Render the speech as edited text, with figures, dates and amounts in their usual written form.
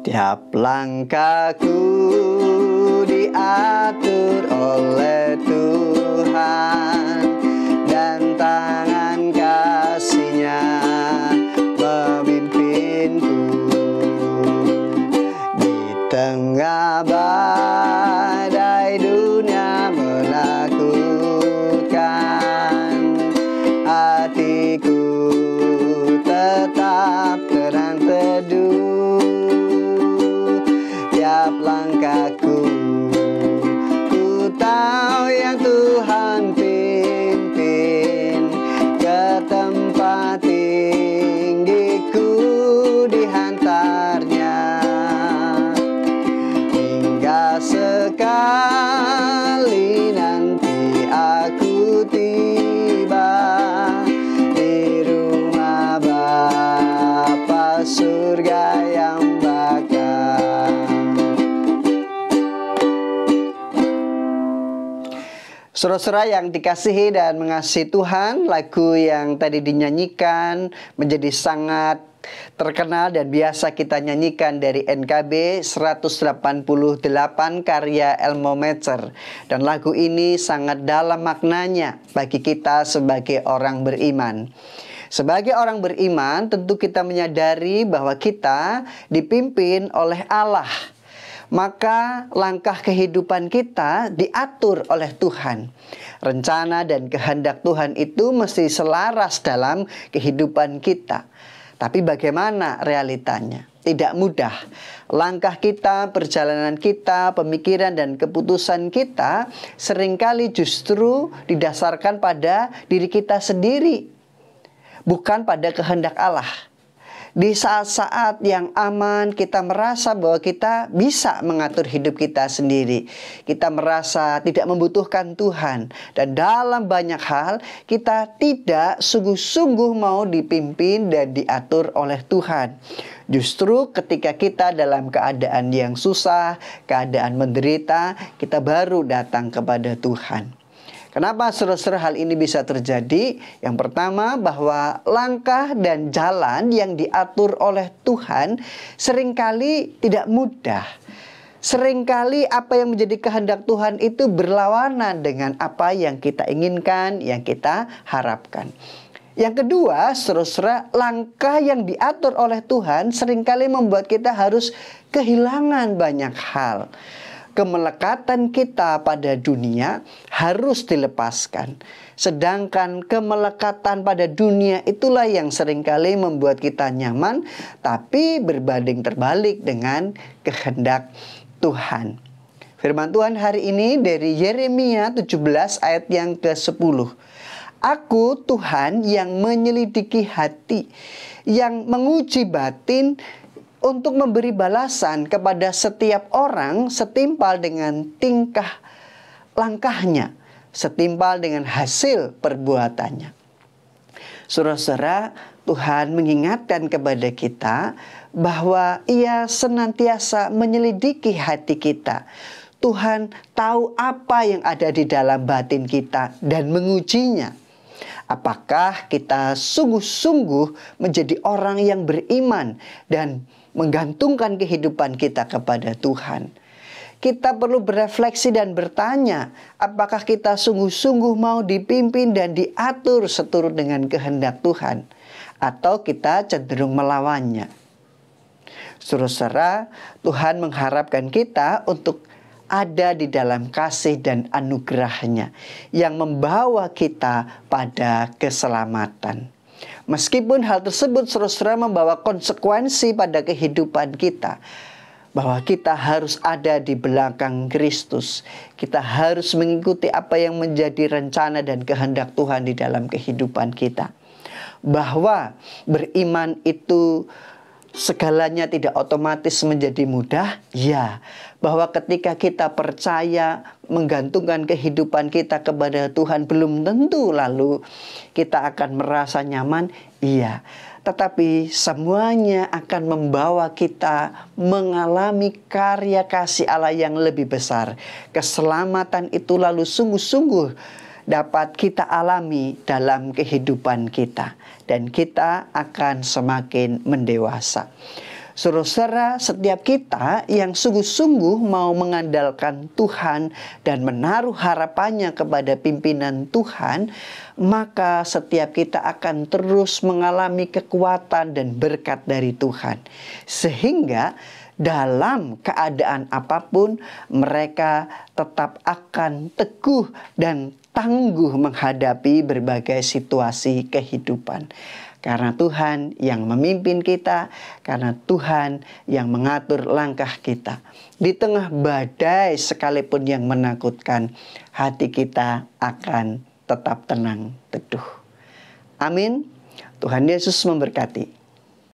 Tiap langkahku diatur oleh Tuhan, dan tangan kasih-Nya memimpinku. Di tengah badai dunia menakutkan, hatiku tetap tenang teduh. Tiap langkahku, ku tahu yang Tuhan pimpin. Ke tempat tinggiku dihantarnya, hingga sekali nanti aku tiba di rumah Bapa surga yang bakal. Saudara-saudara yang dikasihi dan mengasihi Tuhan, lagu yang tadi dinyanyikan menjadi sangat terkenal dan biasa kita nyanyikan dari NKB 188 karya Elmo Mecer. Dan lagu ini sangat dalam maknanya bagi kita sebagai orang beriman. Sebagai orang beriman, tentu kita menyadari bahwa kita dipimpin oleh Allah. Maka langkah kehidupan kita diatur oleh Tuhan. Rencana dan kehendak Tuhan itu mesti selaras dalam kehidupan kita. Tapi bagaimana realitanya? Tidak mudah. Langkah kita, perjalanan kita, pemikiran dan keputusan kita seringkali justru didasarkan pada diri kita sendiri, bukan pada kehendak Allah. Di saat-saat yang aman, kita merasa bahwa kita bisa mengatur hidup kita sendiri. Kita merasa tidak membutuhkan Tuhan. Dan dalam banyak hal, kita tidak sungguh-sungguh mau dipimpin dan diatur oleh Tuhan. Justru ketika kita dalam keadaan yang susah, keadaan menderita, kita baru datang kepada Tuhan. Kenapa saudara-saudara hal ini bisa terjadi? Yang pertama, bahwa langkah dan jalan yang diatur oleh Tuhan seringkali tidak mudah. Seringkali apa yang menjadi kehendak Tuhan itu berlawanan dengan apa yang kita inginkan, yang kita harapkan. Yang kedua, saudara-saudara, langkah yang diatur oleh Tuhan seringkali membuat kita harus kehilangan banyak hal. Kemelekatan kita pada dunia harus dilepaskan. Sedangkan kemelekatan pada dunia itulah yang seringkali membuat kita nyaman, tapi berbanding terbalik dengan kehendak Tuhan. Firman Tuhan hari ini dari Yeremia 17 ayat yang ke-10. Aku Tuhan yang menyelidiki hati, yang menguji batin, untuk memberi balasan kepada setiap orang setimpal dengan tingkah langkahnya, setimpal dengan hasil perbuatannya. Saudara-saudara, Tuhan mengingatkan kepada kita bahwa Ia senantiasa menyelidiki hati kita. Tuhan tahu apa yang ada di dalam batin kita dan mengujinya. Apakah kita sungguh-sungguh menjadi orang yang beriman dan menggantungkan kehidupan kita kepada Tuhan? Kita perlu berefleksi dan bertanya, apakah kita sungguh-sungguh mau dipimpin dan diatur seturut dengan kehendak Tuhan, atau kita cenderung melawannya? Saudara-saudara, Tuhan mengharapkan kita untuk ada di dalam kasih dan anugerah-Nya yang membawa kita pada keselamatan. Meskipun hal tersebut saudara-saudara membawa konsekuensi pada kehidupan kita, bahwa kita harus ada di belakang Kristus. Kita harus mengikuti apa yang menjadi rencana dan kehendak Tuhan di dalam kehidupan kita. Bahwa beriman itu segalanya tidak otomatis menjadi mudah, ya. Bahwa ketika kita percaya, menggantungkan kehidupan kita kepada Tuhan, belum tentu lalu kita akan merasa nyaman, iya. Tetapi semuanya akan membawa kita mengalami karya kasih Allah yang lebih besar. Keselamatan itu lalu sungguh-sungguh dapat kita alami dalam kehidupan kita. Dan kita akan semakin mendewasa. Saudara, setiap kita yang sungguh-sungguh mau mengandalkan Tuhan dan menaruh harapannya kepada pimpinan Tuhan, maka setiap kita akan terus mengalami kekuatan dan berkat dari Tuhan. Sehingga dalam keadaan apapun, mereka tetap akan teguh dan tangguh menghadapi berbagai situasi kehidupan. Karena Tuhan yang memimpin kita, karena Tuhan yang mengatur langkah kita. Di tengah badai sekalipun yang menakutkan, hati kita akan tetap tenang teduh. Amin. Tuhan Yesus memberkati.